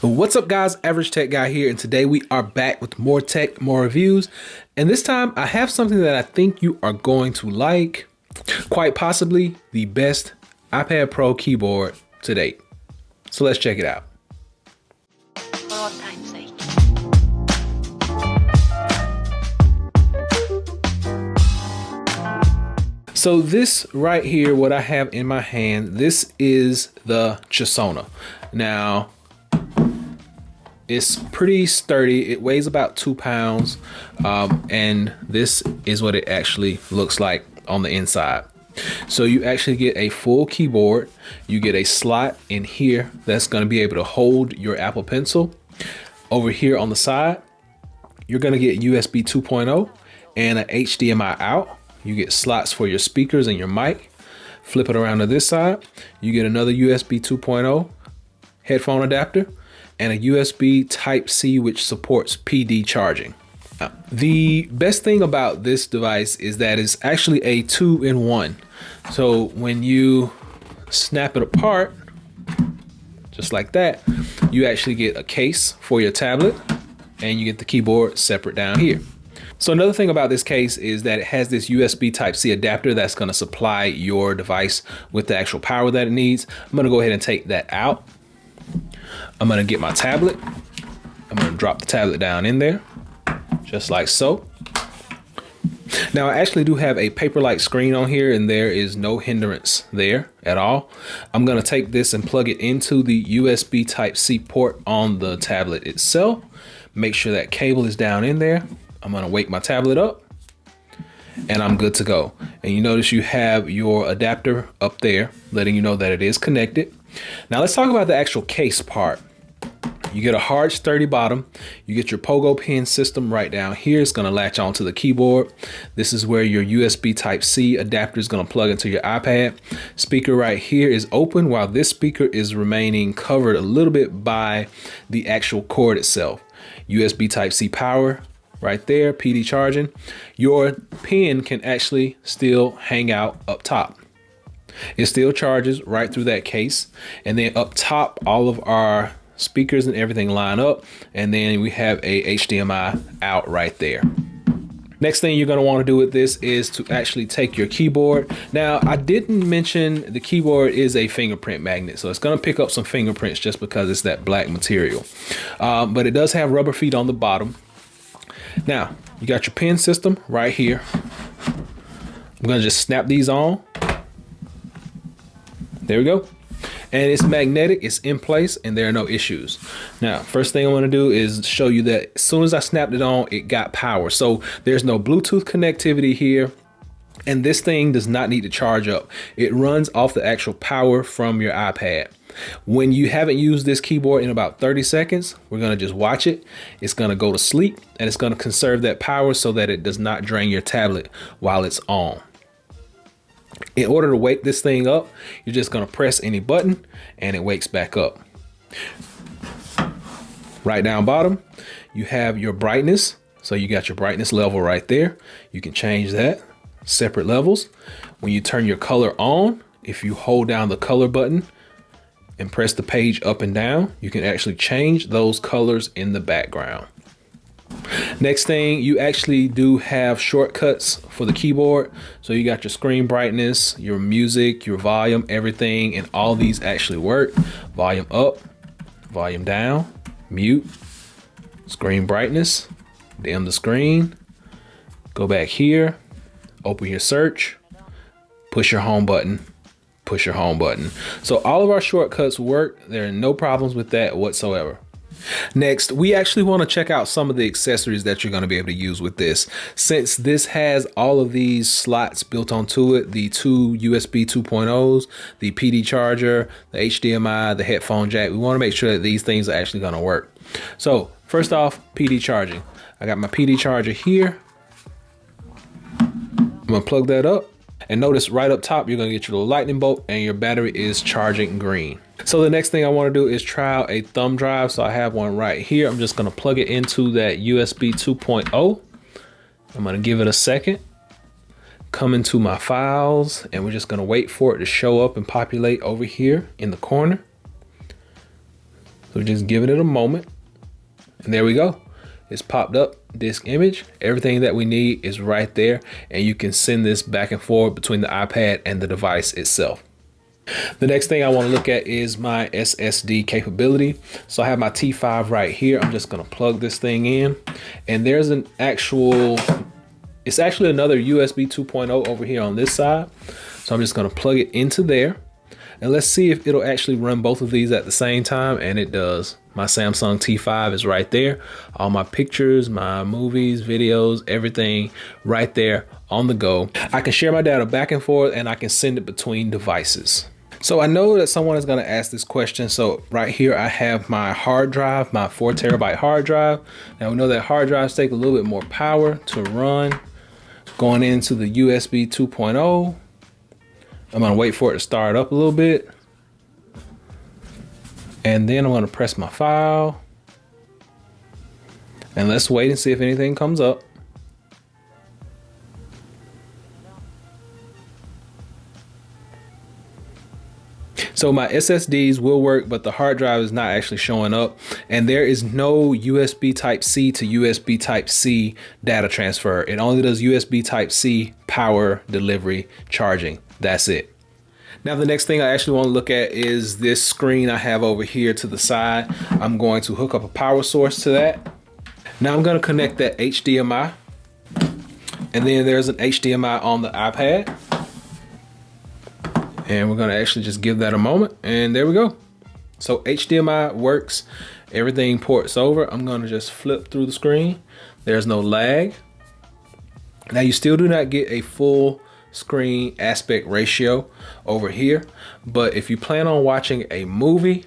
What's up guys, Average Tech Guy here, and today we are back with more tech, more reviews, and this time I have something that I think you are going to like, quite possibly the best iPad Pro keyboard to date. So let's check it out. For old time's sake. So this right here, what I have in my hand, this is the Chesona. Now, it's pretty sturdy. It weighs about 2 pounds. And this is what it actually looks like on the inside. So you actually get a full keyboard. You get a slot in here that's going to be able to hold your Apple Pencil. Over here on the side, you're going to get USB 2.0 and an HDMI out. You get slots for your speakers and your mic. Flip it around to this side. You get another USB 2.0 headphone adapter and a USB Type-C, which supports PD charging. The best thing about this device is that it's actually a 2-in-1. So when you snap it apart, just like that, you actually get a case for your tablet and you get the keyboard separate down here. So another thing about this case is that it has this USB Type-C adapter that's going to supply your device with the actual power that it needs. I'm going to go ahead and take that out. I'm going to get my tablet. I'm going to drop the tablet down in there, just like so. Now I actually do have a paper-like screen on here and there is no hindrance there at all. I'm going to take this and plug it into the USB Type-C port on the tablet itself. Make sure that cable is down in there. I'm going to wake my tablet up and I'm good to go. And you notice you have your adapter up there letting you know that it is connected. Now let's talk about the actual case part. You get a hard, sturdy bottom. You get your pogo pin system right down here. It's going to latch onto the keyboard. This is where your USB Type-C adapter is going to plug into your iPad. Speaker right here is open while this speaker is remaining covered a little bit by the actual cord itself. USB Type-C power right there, PD charging. Your pen can actually still hang out up top. It still charges right through that case. And then up top, all of our speakers and everything line up. And then we have a HDMI out right there. Next thing you're going to want to do with this is to actually take your keyboard. Now, I didn't mention the keyboard is a fingerprint magnet, so it's going to pick up some fingerprints just because it's that black material. But it does have rubber feet on the bottom. Now, you got your pen system right here. I'm going to just snap these on. There we go. And it's magnetic, it's in place, and there are no issues. Now, first thing I want to do is show you that as soon as I snapped it on, it got power. So there's no Bluetooth connectivity here. And this thing does not need to charge up. It runs off the actual power from your iPad. When you haven't used this keyboard in about 30 seconds, we're going to just watch it. It's going to go to sleep and it's going to conserve that power so that it does not drain your tablet while it's on. In order to wake this thing up, you're just going to press any button and it wakes back up. Right down bottom, you have your brightness. So you got your brightness level right there. You can change that. Separate levels. When you turn your color on, if you hold down the color button and press the page up and down, you can actually change those colors in the background. Next thing, you actually do have shortcuts for the keyboard. So you got your screen brightness, your music, your volume, everything, and all these actually work. Volume up, volume down, mute, screen brightness, dim the screen, go back here, open your search, push your home button, push your home button. So all of our shortcuts work. There are no problems with that whatsoever. Next, we actually want to check out some of the accessories that you're going to be able to use with this. Since this has all of these slots built onto it, the two USB 2.0s, the PD charger, the HDMI, the headphone jack, we want to make sure that these things are actually going to work. So first off, PD charging. I got my PD charger here. I'm going to plug that up. And notice right up top, you're going to get your little lightning bolt and your battery is charging green. So the next thing I want to do is try out a thumb drive. So I have one right here. I'm just going to plug it into that USB 2.0. I'm going to give it a second. Come into my files and we're just going to wait for it to show up and populate over here in the corner. So just giving it a moment. And there we go. It's popped up, disk image. Everything that we need is right there. And you can send this back and forth between the iPad and the device itself. The next thing I want to look at is my SSD capability. So I have my T5 right here. I'm just going to plug this thing in. And there's an actual, it's actually another USB 2.0 over here on this side. So I'm just going to plug it into there. And let's see if it'll actually run both of these at the same time. And it does. My Samsung T5 is right there. All my pictures, my movies, videos, everything right there on the go. I can share my data back and forth, and I can send it between devices. So I know that someone is going to ask this question. So right here, I have my hard drive, my 4 terabyte hard drive. Now we know that hard drives take a little bit more power to run. Going into the USB 2.0. I'm going to wait for it to start up a little bit. And then I'm going to press my file. And let's wait and see if anything comes up. So my SSDs will work, but the hard drive is not actually showing up. And there is no USB Type-C to USB Type-C data transfer. It only does USB Type-C power delivery charging. That's it. Now, the next thing I actually want to look at is this screen I have over here to the side. I'm going to hook up a power source to that. Now I'm going to connect that HDMI. And then there's an HDMI on the iPad. And we're going to actually just give that a moment. And there we go. So HDMI works. Everything ports over. I'm going to just flip through the screen. There's no lag. Now you still do not get a full screen aspect ratio over here, but if you plan on watching a movie,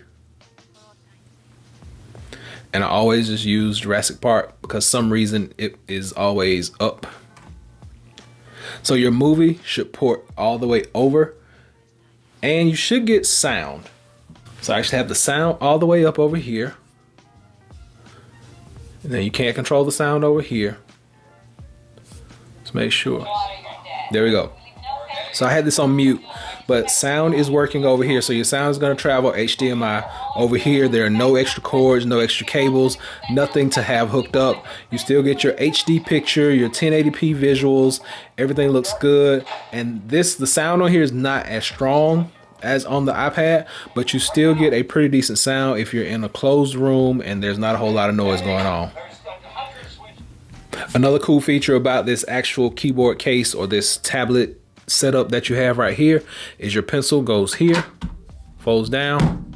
and I always just use Jurassic Park because some reason it is always up, so your movie should port all the way over, and you should get sound. So I actually have the sound all the way up over here, and then you can't control the sound over here. Let's make sure. There we go. So I had this on mute, but sound is working over here. So your sound is going to travel HDMI over here. There are no extra cords, no extra cables, nothing to have hooked up. You still get your HD picture, your 1080p visuals. Everything looks good. And the sound on here is not as strong as on the iPad, but you still get a pretty decent sound if you're in a closed room and there's not a whole lot of noise going on. Another cool feature about this actual keyboard case or this tablet setup that you have right here is your pencil goes here, folds down,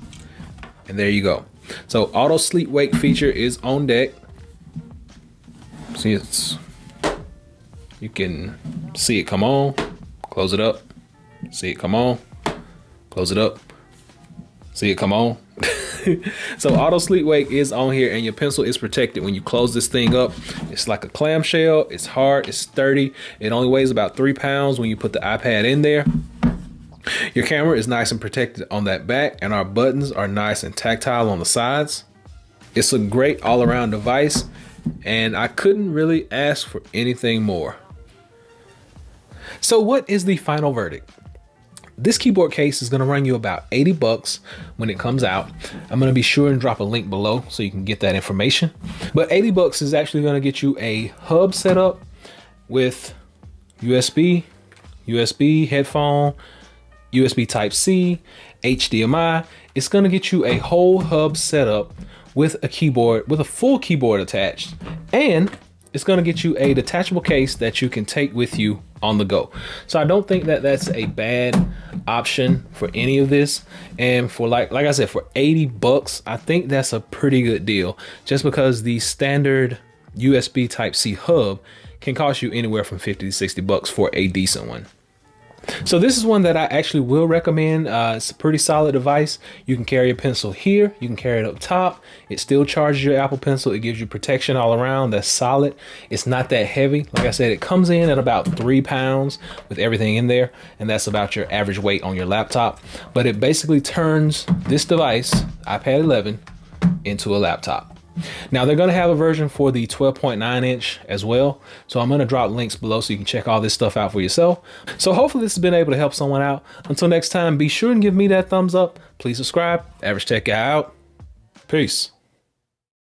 and there you go. So auto sleep wake feature is on deck. See, you can see it come on, close it up, see it come on, close it up, see it come on. So auto sleep wake is on here, and your pencil is protected. When you close this thing up, it's like a clamshell. It's hard, it's sturdy. It only weighs about 3 pounds when you put the iPad in there. Your camera is nice and protected on that back, and our buttons are nice and tactile on the sides. It's a great all-around device, and I couldn't really ask for anything more. So what is the final verdict? This keyboard case is going to run you about 80 bucks when it comes out. I'm going to be sure and drop a link below so you can get that information. But 80 bucks is actually going to get you a hub setup with USB headphone, USB Type-C, HDMI. It's going to get you a whole hub setup with a keyboard, with a full keyboard attached. And it's going to get you a detachable case that you can take with you on the go. So I don't think that that's a bad option for any of this. And for like I said, for 80 bucks, I think that's a pretty good deal, just because the standard USB Type-C hub can cost you anywhere from 50 to 60 bucks for a decent one. So this is one that I actually will recommend. It's a pretty solid device. You can carry a pencil here. You can carry it up top. It still charges your Apple Pencil. It gives you protection all around. That's solid. It's not that heavy. Like I said, it comes in at about 3 pounds with everything in there. And that's about your average weight on your laptop. But it basically turns this device, iPad 11, into a laptop. Now they're going to have a version for the 12.9 inch as well. So I'm going to drop links below so you can check all this stuff out for yourself. So hopefully this has been able to help someone out. Until next time, be sure and give me that thumbs up. Please subscribe. Average Tech Guy out. Peace.